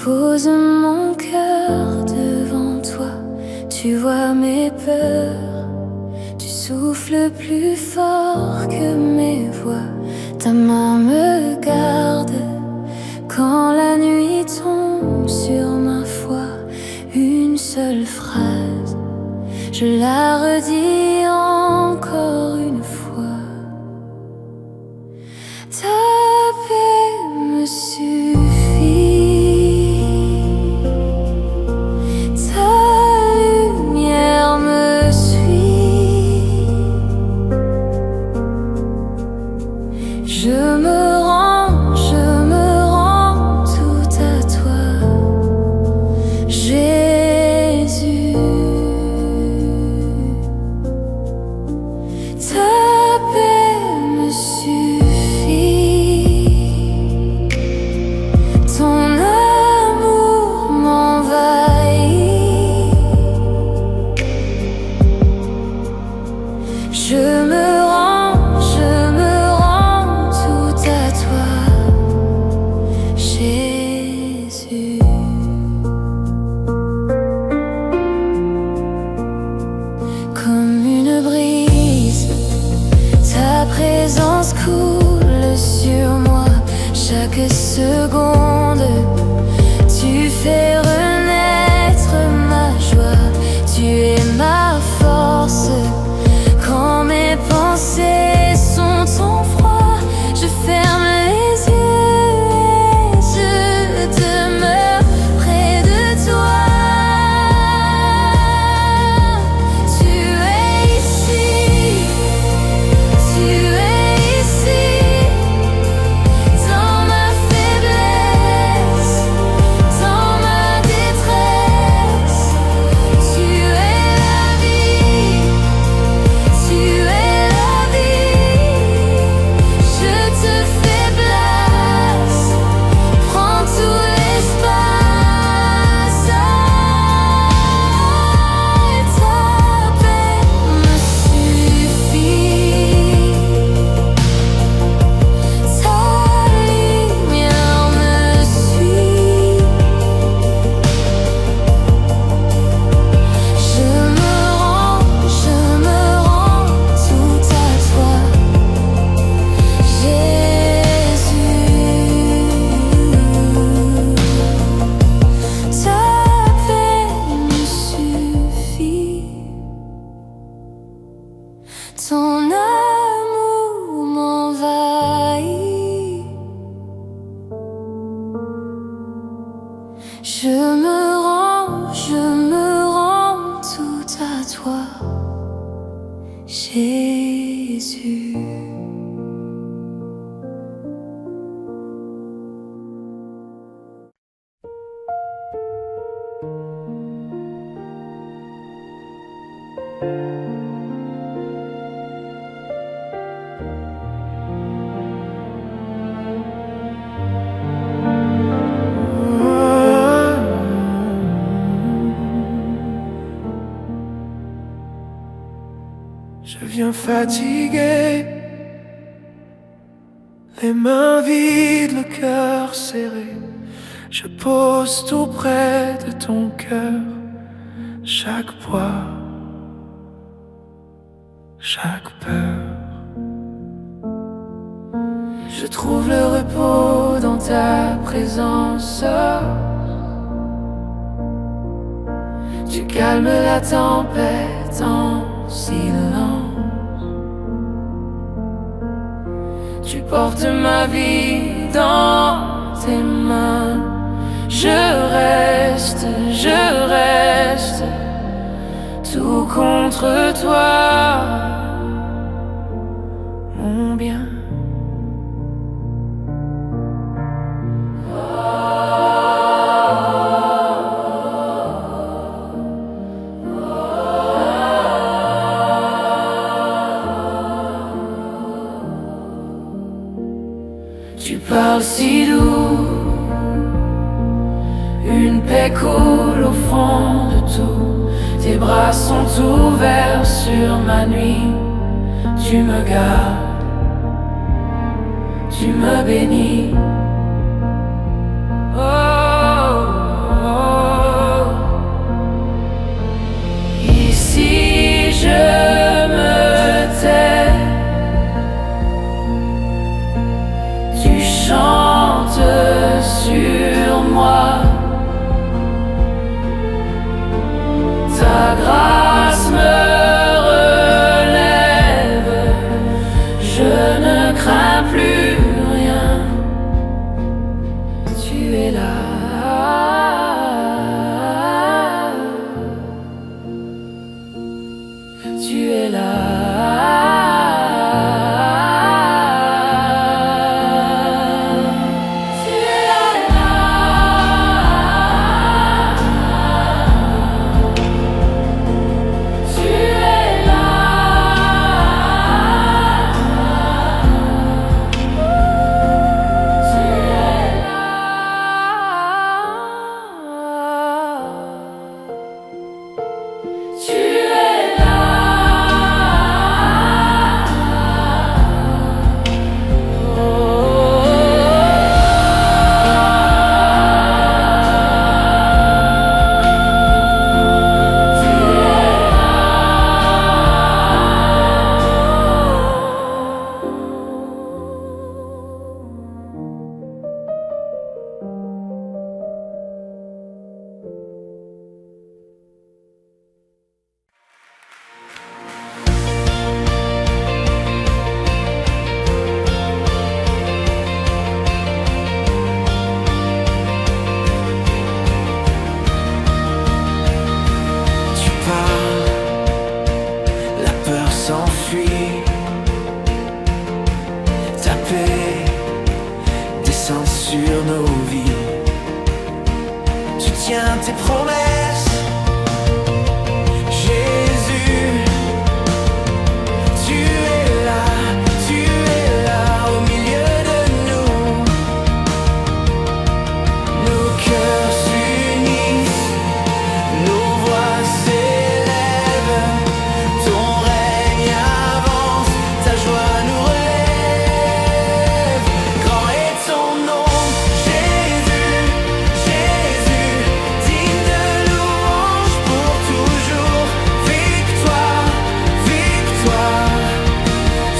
Pose mon cœur devant toi, tu vois mes peurs, tu souffles plus fort que mes voix. Ta main me garde quand la nuit tombe sur ma foi. Une seule phrase, je la redis encore une fois. Ta paix me suffit. Je me rends tout à toi, Jésus. Ta paix me suffit, ton amour m'envahit. Je me rends comme une brise, ta présence coule sur moi. Chaque seconde, tu fais renaître ma joie. Tu es ma force quand mes pensées sont en froid. Je ferme les yeux et je demeure près de toi. Ton amour m'envahit. Je me rends tout à toi, Jésus. Je viens fatigué, les mains vides, le cœur serré. Je pose tout près de ton cœur, chaque poids, chaque peur. Je trouve le repos dans ta présence. Tu calmes la tempête en silence. Tu portes ma vie dans tes mains. Je reste tout contre toi, mon bien. Tu parles si doux, une paix coule au fond de tout. Tes bras sont ouverts sur ma nuit. Tu me gardes, tu me bénis. Oh. Tu es là. S'enfuit, ta paix descend sur nos vies. Tu tiens tes promesses, Jésus. Tu es là au milieu de nous. Nos cœurs s'unissent, nos voix s'élèvent. Ton règne avance, ta joie nous relève. Grand est ton nom, Jésus, Jésus, digne de louange pour toujours. Victoire, victoire,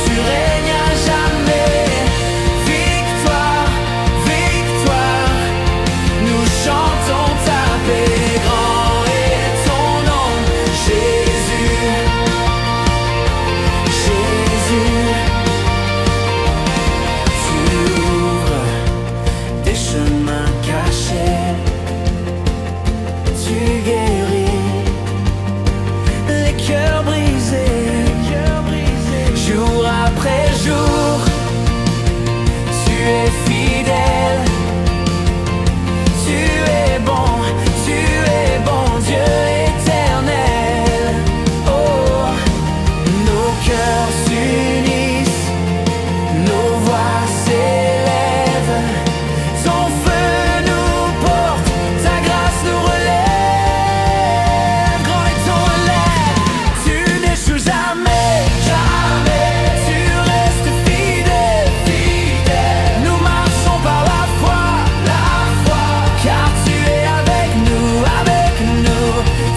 tu règnes à jamais. Victoire, victoire, nous chantons ta paix. Grand est ton nom, Jésus. Jésus, tu ouvres des chemins cachés, tu guéris les cœurs brisés, jour après jour, tu es fidèle, tu es bon, Dieu éternel. Oh, nos cœurs s'unissent, nos voix s'élèvent. Ton feu nous porte, ta grâce nous relève. Grand est ton relève, tu n'échoues jamais, jamais. Tu restes fidèle, fidèle. Nous marchons par la foi, car tu es avec nous, avec nous.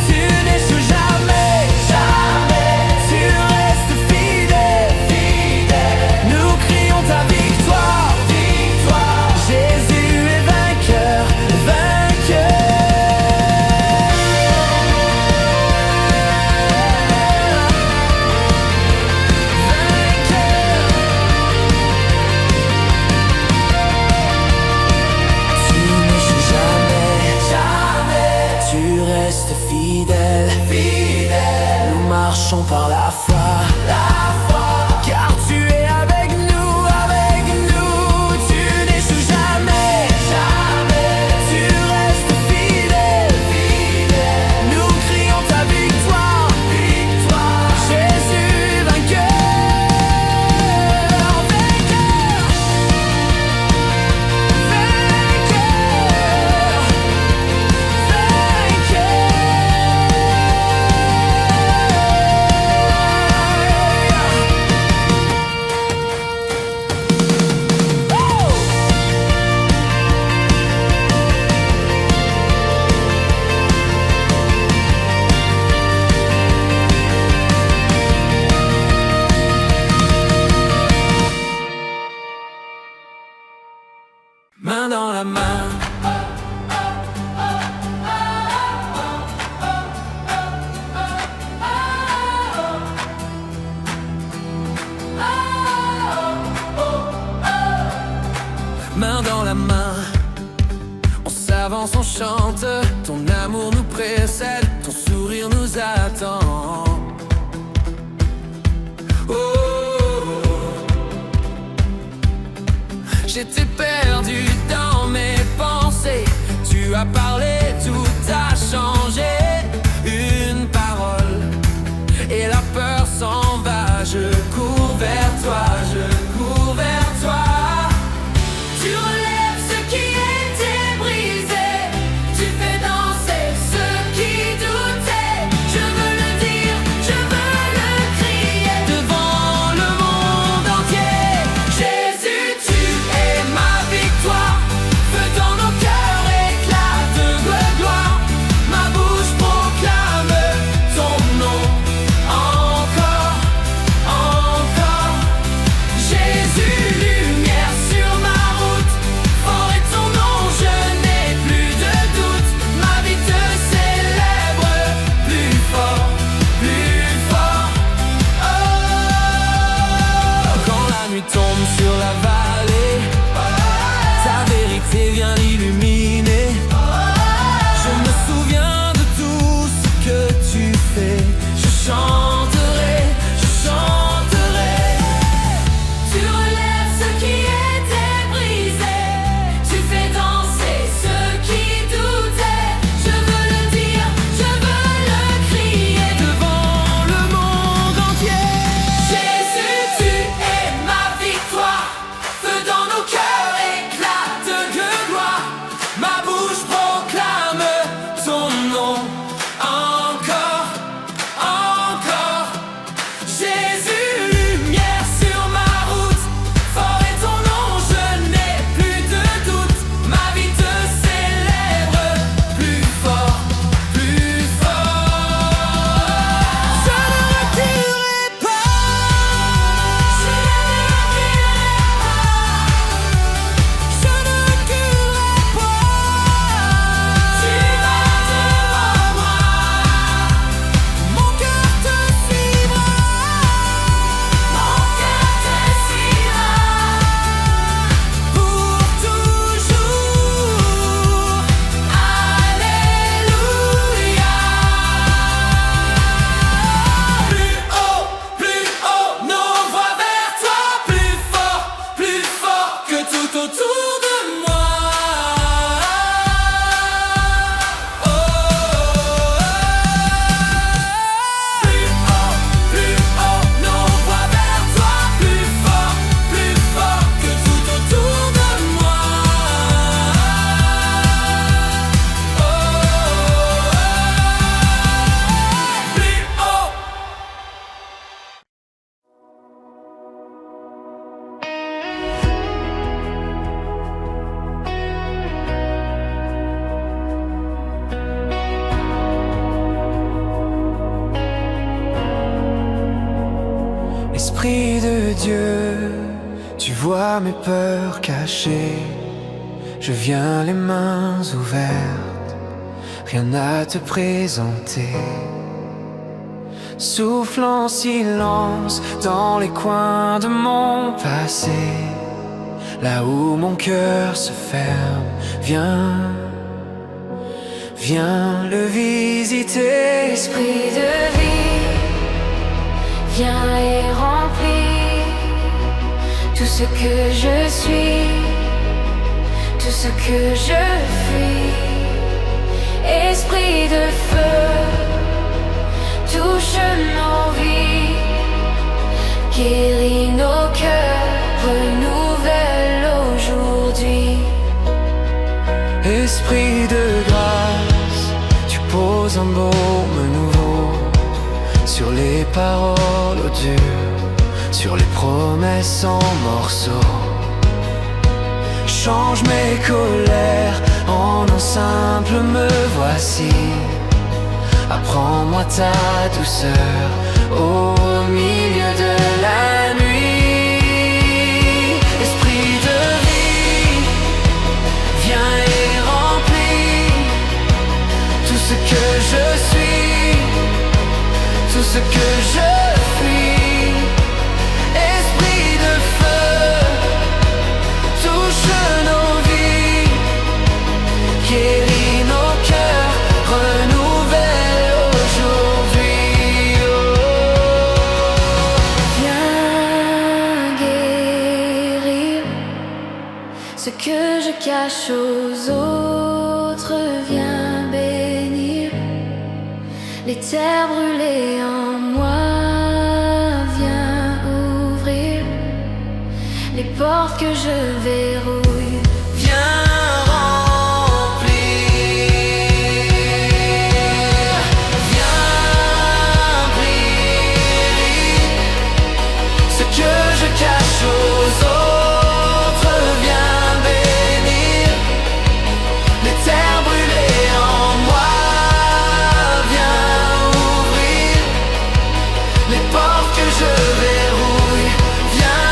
Tu n'échoues jamais, jamais. Tu restes fidèle, fidèle. Nous crions ta victoire, victoire. Jésus est vainqueur, vainqueur. Tu n'échoues jamais, jamais. Tu restes fidèle, fidèle. Nous marchons par la foi, car tu es avec nous, avec nous. Tu n'échoues jamais, jamais. Tu restes fidèle, fidèle. Nous crions ta victoire, victoire. Jésus vainqueur, vainqueur, vainqueur, vainqueur. avance, on chante. Ton amour nous précède, ton sourire nous attend. Oh, oh, oh. J'étais perdu dans mes pensées. Tu as parlé, tout a changé. Une parole et la peur s'en va. Je cours vers toi, je cours vers toi. Tu relèves ce qui était brisé. Tu fais danser ceux qui doutaient. Je veux le dire, je veux le crier devant le monde entier. Jésus, tu es ma victoire. Feu dans nos cœurs, éclate de gloire. Ma bouche proclame ton nom. Encore, encore. Jésus, lumière sur ma route. Fort est ton nom, je n'ai plus de doute. Ma vie te célèbre plus fort, plus fort. Oh, quand la nuit tombe sur la vallée, ta vérité vient l'illuminer. Je me souviens de tout ce que tu fais. Je chanterai, je chanterai. Tu relèves ce qui était brisé. Tu fais danser ceux qui doutaient. Je veux le dire, je veux le crier devant le monde entier. Jésus, tu es ma victoire. Feu dans nos cœurs, éclate de gloire. Ma bouche proclame ton nom. Encore, encore. Jésus, lumière sur ma route. Fort est ton nom, je n'ai plus de doute. Ma vie te célèbre plus fort, plus fort. Je ne reculerai pas. Je ne reculerai pas. Tu vas devant moi. Mon cœur te suivra. Mon cœur te suivra. Pour toujours. Alléluia. Plus haut, nos voix vers toi. Plus fort que tout autour de moi. Oh, plus haut, nos voix vers toi. Plus fort que tout autour de moi. Oh, plus haut. Esprit de Dieu, tu vois mes peurs cachées. Je viens les mains ouvertes, rien à te présenter. Souffle en silence dans les coins de mon passé. Là où mon cœur se ferme, viens le visiter. Esprit de vie, viens et remplis tout ce que je suis, tout ce que je fuis. Esprit de feu, touche nos vies, guéris nos cœurs, renouvelle aujourd'hui. Esprit de grâce, tu poses un baume nouveau sur les paroles dures, sur les promesses en morceaux. Change mes colères en un simple me voici. Apprends-moi ta douceur au milieu de la nuit. Esprit de vie, viens et remplis tout ce que je suis, tout ce que je fuis. Esprit de feu, touche nos vies, guéris cache aux autres, viens bénir les terres brûlées en moi, viens ouvrir les portes que je verrouille. Viens remplir, viens briller ce que je cache aux autres, viens bénir les terres brûlées en moi, viens ouvrir les portes que je verrouille. Viens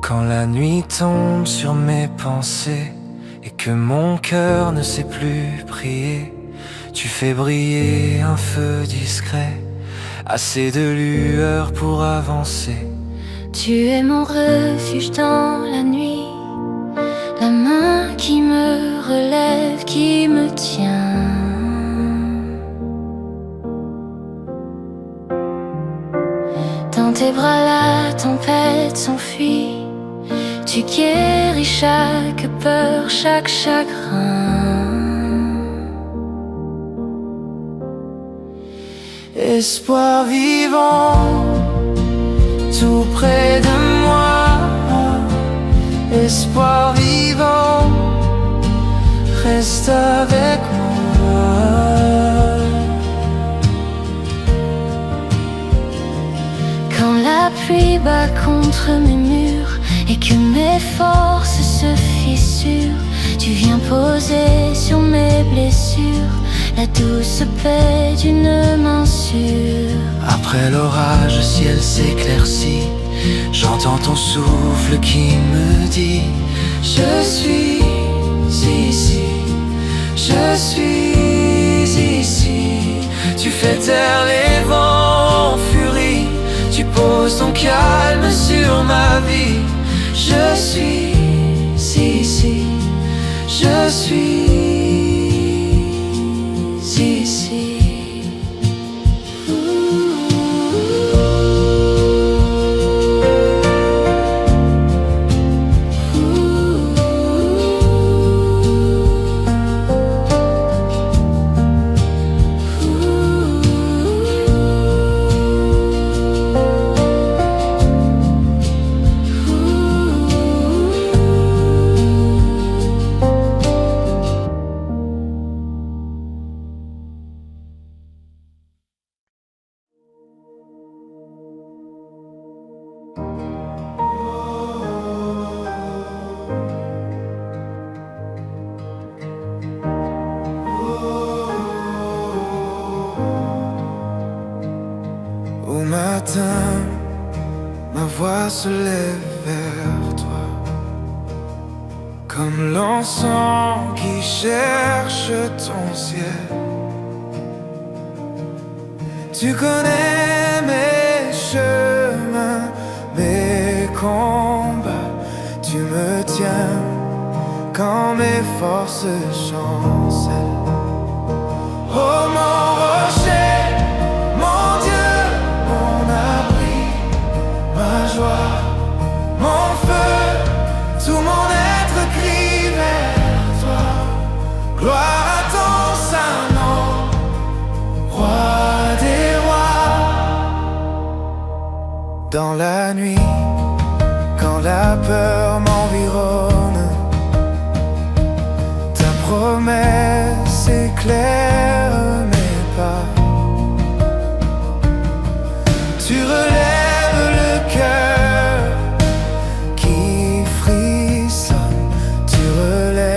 Quand la nuit tombe sur mes pensées et que mon cœur ne sait plus prier, tu fais briller un feu discret, assez de lueur pour avancer. Tu es mon refuge dans la nuit, la main qui me relève, qui me tient. Dans tes bras la tempête s'enfuit, tu guéris chaque peur, chaque chagrin. Espoir vivant, tout près de moi. Espoir vivant, reste avec moi. Quand la pluie bat contre mes murs et que mes forces se fissurent, tu viens poser sur mes blessures la douce paix d'une main sûre. Après l'orage, le ciel s'éclaircit, j'entends ton souffle qui me dit: je suis ici, je suis ici. Tu fais taire les vents en furie, tu poses ton calme sur ma vie. Je suis ici, je suis ici. Au matin, ma voix se lève vers toi, comme l'encens qui cherche ton ciel. Tu connais mes chemins, mes combats, tu me tiens quand mes forces chancellent. Oh mon rocher, mon Dieu, mon abri, ma joie, mon feu, tout mon être crie vers toi. Gloire à ton saint nom, roi des rois. Dans la nuit, quand la peur m'environne, ta promesse éclaire mes pas. Tu relèves le cœur qui frissonne, tu relèves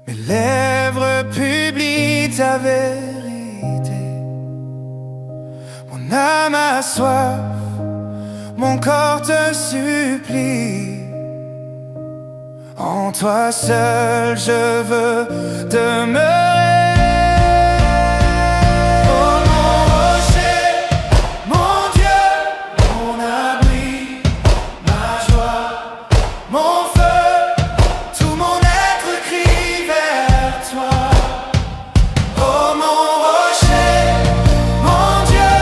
Mes lèvres publient ta vérité. Mon âme a soif, mon corps te supplie. En toi seul je veux demeurer. Oh mon rocher, mon Dieu, mon abri, ma joie, mon feu, tout mon être crie vers toi. Oh mon rocher, mon Dieu,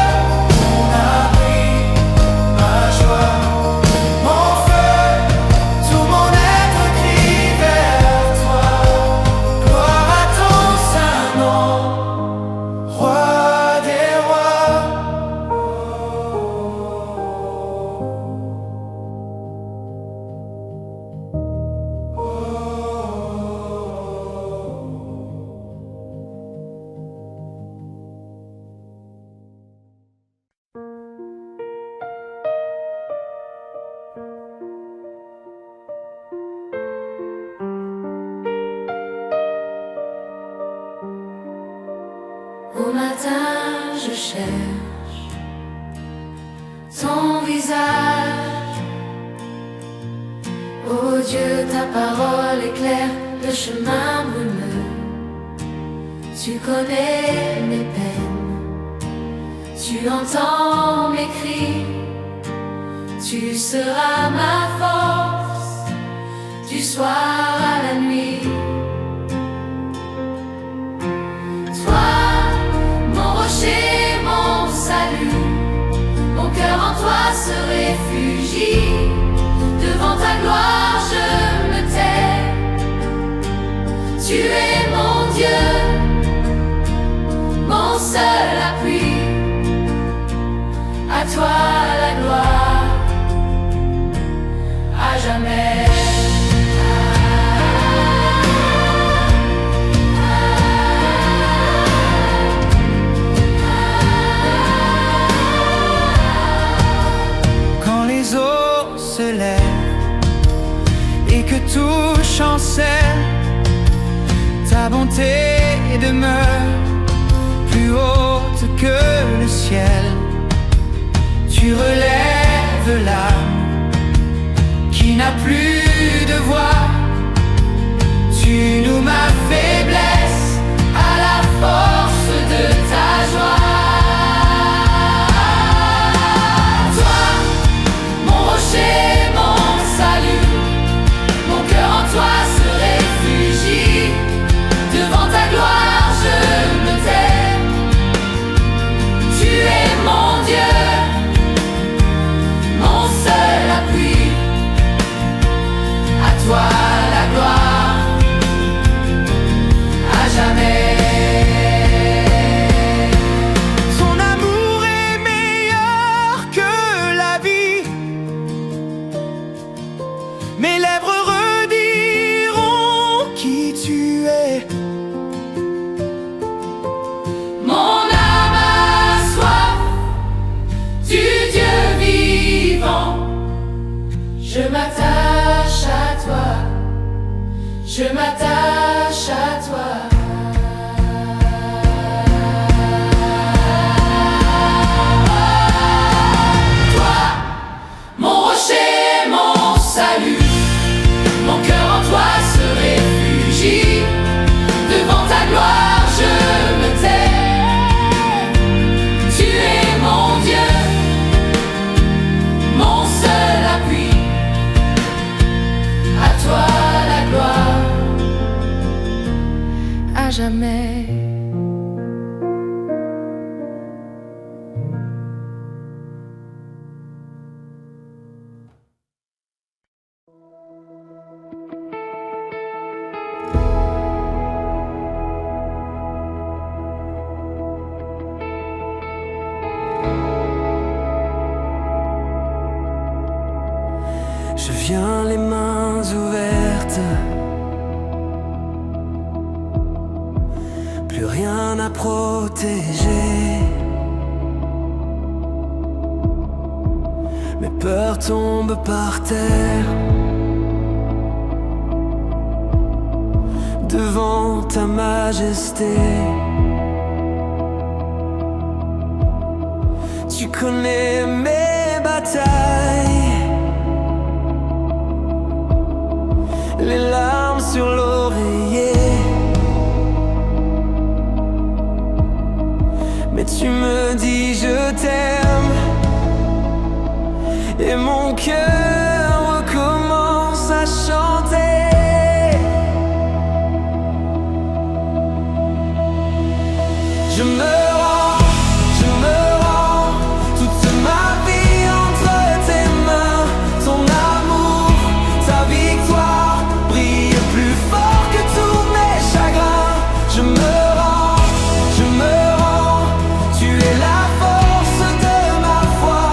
mon abri, ma joie, mon feu, tout mon être crie vers toi. Gloire à ton saint nom, roi des rois. Au matin, je cherche ton visage. Oh Dieu, ta parole éclaire le chemin brumeux. Tu connais mes peines, tu entends mes cris. Tu seras ma force du soir à la nuit. Rocher, mon salut, mon cœur en toi se réfugie. Devant ta gloire je me tais. Tu es mon Dieu, mon seul appui. À toi la gloire, à jamais. Se lève et que tout chancelle, ta bonté demeure plus haute que le ciel. Tu relèves l'âme qui n'a plus de voix. Tu nous ma faiblesse à la force de ta joie. Mon salut, mon cœur en toi se réfugie. Devant ta gloire je me tais. Tu es mon Dieu, mon seul appui. À toi la gloire, à jamais. Mes lèvres rediront qui tu es. Mon âme a soif du Dieu vivant. Je m'attache à toi, je m'attache à toi. Toi, mon rocher, mon salut. Mon cœur en toi se réfugie. Devant ta gloire je me tais. Tu es mon Dieu, mon seul appui. À toi la gloire, à jamais. Je viens les mains ouvertes, plus rien à protéger. Mes peurs tombent par terre. devant ta majesté. Tu connais mes batailles, les larmes sur l'oreiller, mais tu me dis je t'aime, et mon cœur recommence à chanter. Je me rends, toute ma vie entre tes mains. Ton amour, ta victoire brille plus fort que tous mes chagrins. Je me rends, tu es la force de ma foi.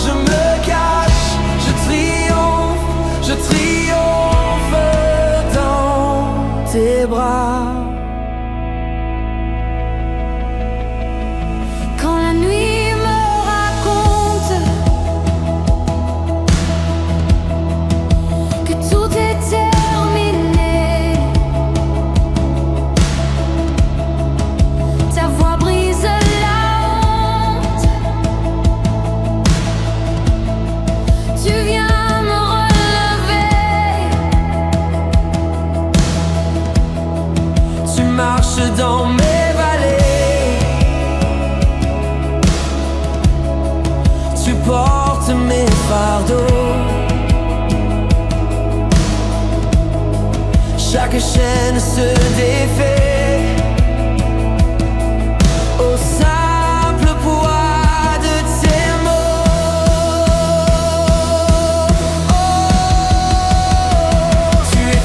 Je me cache, je triomphe dans tes bras. Quand la nuit me raconte que tout est terminé, ta voix brise la honte. Tu viens me relever. Tu marches dans mes vallées, tu portes mes fardeaux. Chaque chaîne se défait au simple poids de tes mots. Tu es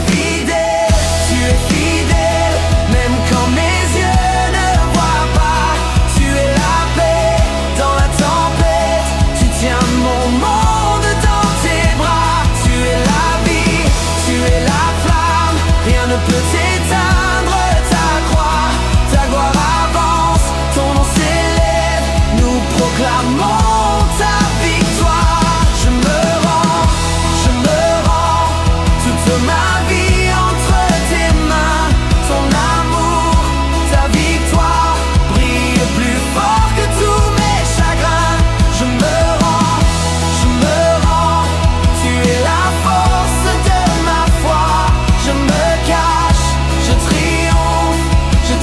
fidèle, même quand mes yeux ne voient pas. Tu es la paix dans la tempête, tu tiens mon monde dans tes bras. Tu es la vie, tu es la flamme, rien ne peut t'éteindre ta croix. Ta gloire avance, ton nom s'élève, nous proclamons ta victoire. Je me rends, toute ma vie entre tes mains. Ton amour, ta victoire brille plus fort que tous mes chagrins. Je me rends, tu es la force de ma foi. Je me cache, je triomphe dans tes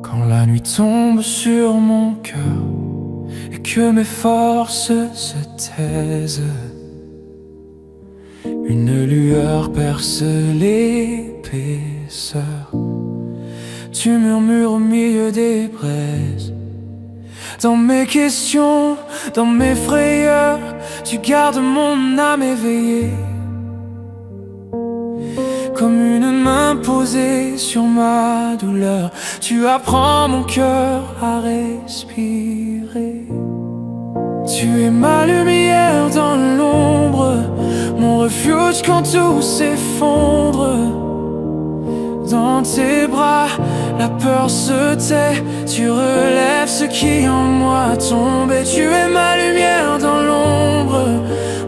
Quand la nuit tombe sur mon cœur et que mes forces se taisent, une lueur perce l'épaisseur. Tu murmures au milieu des braises. Dans mes questions, dans mes frayeurs, tu gardes mon âme éveillée. Comme une main posée sur ma douleur, tu apprends mon cœur à respirer. Tu es ma lumière dans l'ombre, mon refuge quand tout s'effondre. Dans tes bras, la peur se tait, tu relèves ce qui en moi a tombé. Tu es ma lumière dans l'ombre,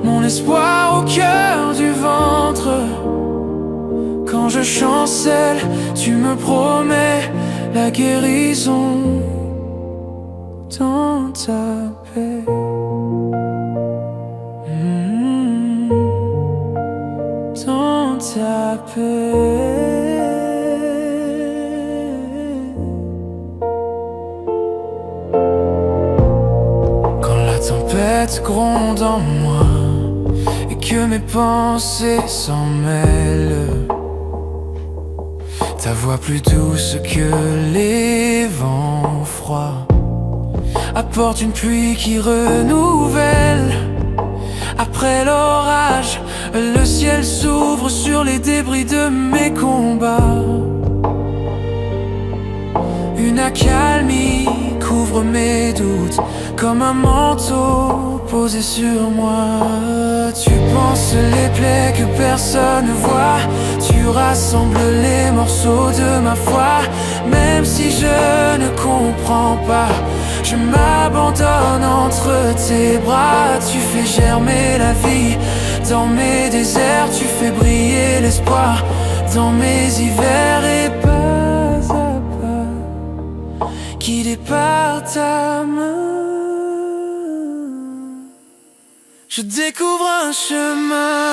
mon espoir au cœur du ventre. Quand je chancelle, tu me promets la guérison dans ta paix. Dans ta paix. tempête gronde en moi et que mes pensées s'en mêlent. Ta voix plus douce que les vents froids apporte une pluie qui renouvelle. Après l'orage, le ciel s'ouvre sur les débris de mes combats. Une accalmie couvre mes doutes comme un manteau posé sur moi. Tu penses les plaies que personne ne voit. Tu rassembles les morceaux de ma foi. Même si je ne comprends pas, je m'abandonne entre tes bras. Tu fais germer la vie dans mes déserts. Tu fais briller l'espoir dans mes hivers. Et pas à pas, guidé par ta main, je découvre un chemin.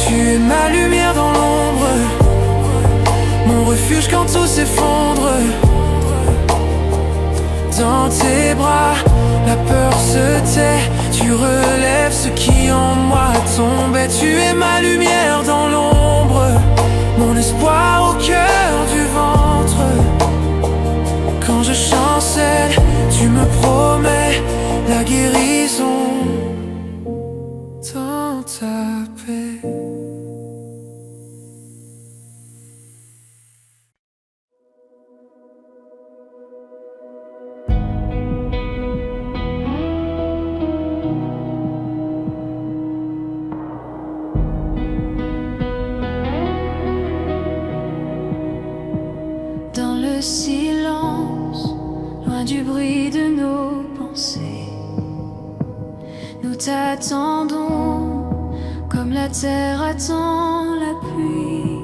Tu es ma lumière dans l'ombre, mon refuge quand tout s'effondre. Dans tes bras, la peur se tait. Tu relèves ce qui en moi tombait. Tu es ma lumière dans l'ombre, mon espoir au cœur du ventre. Quand je chancelle, tu me promets la guérison dans ta paix. Dans le silence, loin du bruit de nos pensées, nous t'attendons comme la terre attend la pluie.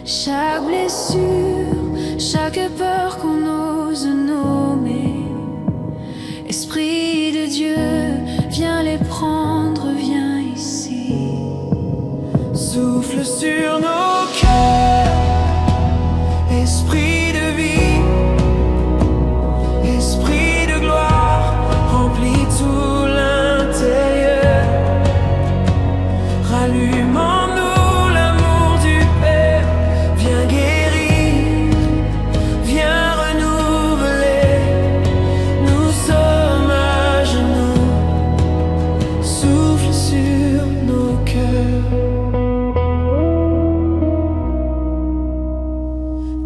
Chaque blessure, chaque peur qu'on ose nommer, Esprit de Dieu, viens les prendre, viens ici. Souffle sur nos cœurs, esprit de vie, esprit de gloire, remplis tout l'intérieur. Rallume en nous l'amour du Père, viens guérir, viens renouveler. Nous sommes à genoux, souffle sur nos cœurs.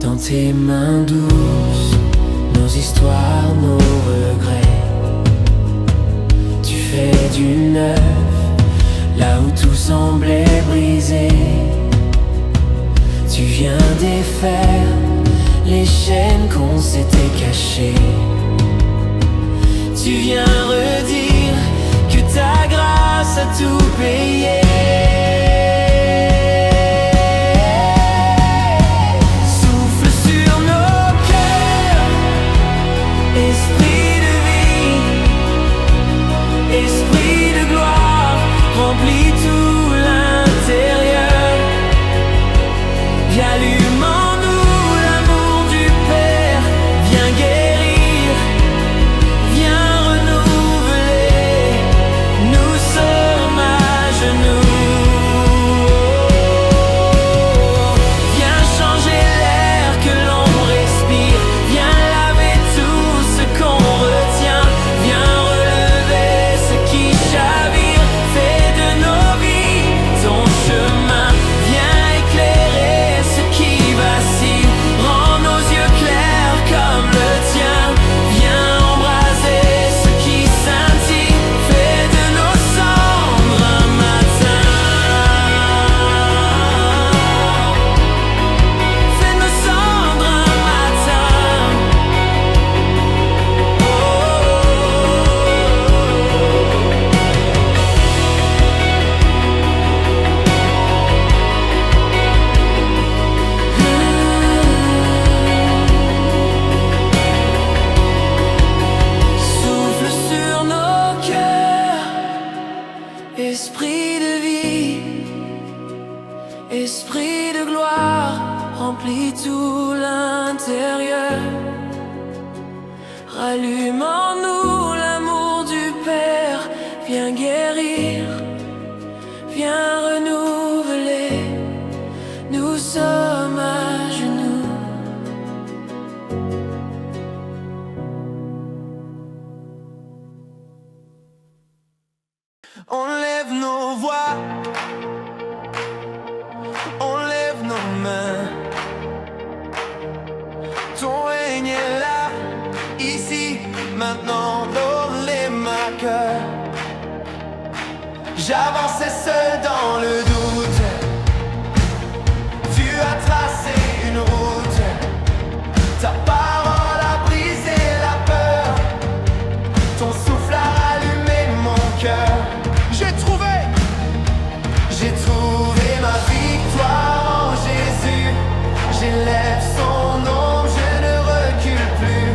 Dans tes mains douces, nos histoires, nos regrets. Tu fais du neuf là où tout semblait brisé. Tu viens défaire les chaînes qu'on s'était cachées. Tu viens redire que ta grâce a tout payé. Remplis tout l'intérieur. Allume en nous l'amour du Père. Viens guérir, viens renouveler. Nous sommes à genoux. Viens changer l'air que l'on respire. Viens laver tout ce qu'on retient. Viens relever ce qui chavire. Fais de nos vies ton chemin. Viens éclairer ce qui vacille. Rends nos yeux clairs comme le tien. Viens embraser ce qui scintille. Fais de nos cendres un matin. Fais de nos cendres un matin. Souffle sur nos cœurs, esprit de vie, esprit de gloire, remplis tout l'intérieur. Rallume en nous l'amour du rien renouvelé, nous sommes à genoux. On lève nos voix, on lève nos mains. Ton règne est là, ici, maintenant, dans les marqueurs. J'avançais seul dans le doute. Tu as tracé une route. Ta parole a brisé la peur. Ton souffle a allumé mon cœur. J'ai trouvé ma victoire en Jésus. J'élève son nom, je ne recule plus.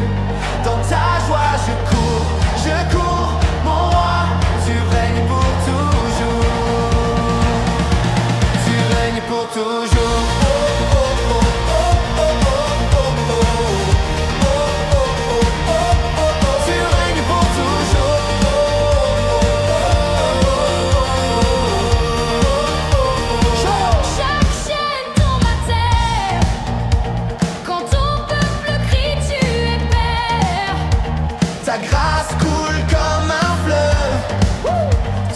Dans ta joie je cours, mon roi, tu règnes pour toujours. Tu règnes pour toujours. Ta grâce coule comme un fleuve.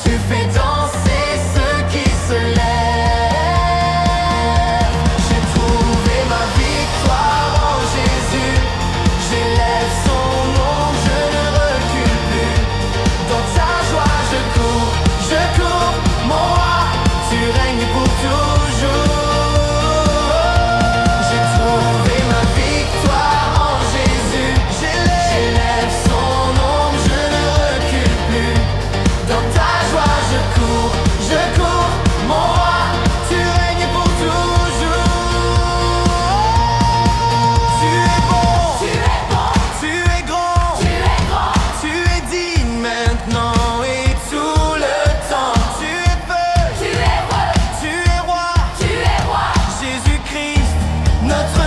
Tu fais danser ceux qui se lèvent. J'ai trouvé ma victoire en Jésus. J'élève son nom, je ne recule plus. Dans ta joie je cours, mon roi, tu règnes pour toujours. J'ai trouvé ma victoire en Jésus. J'élève son nom, je ne recule plus. Dans ta joie je cours, mon roi, tu règnes pour toujours. Tu es bon, tu es grand, tu es digne maintenant et tout le temps. Tu es feu, tu es roi, Jésus-Christ, notre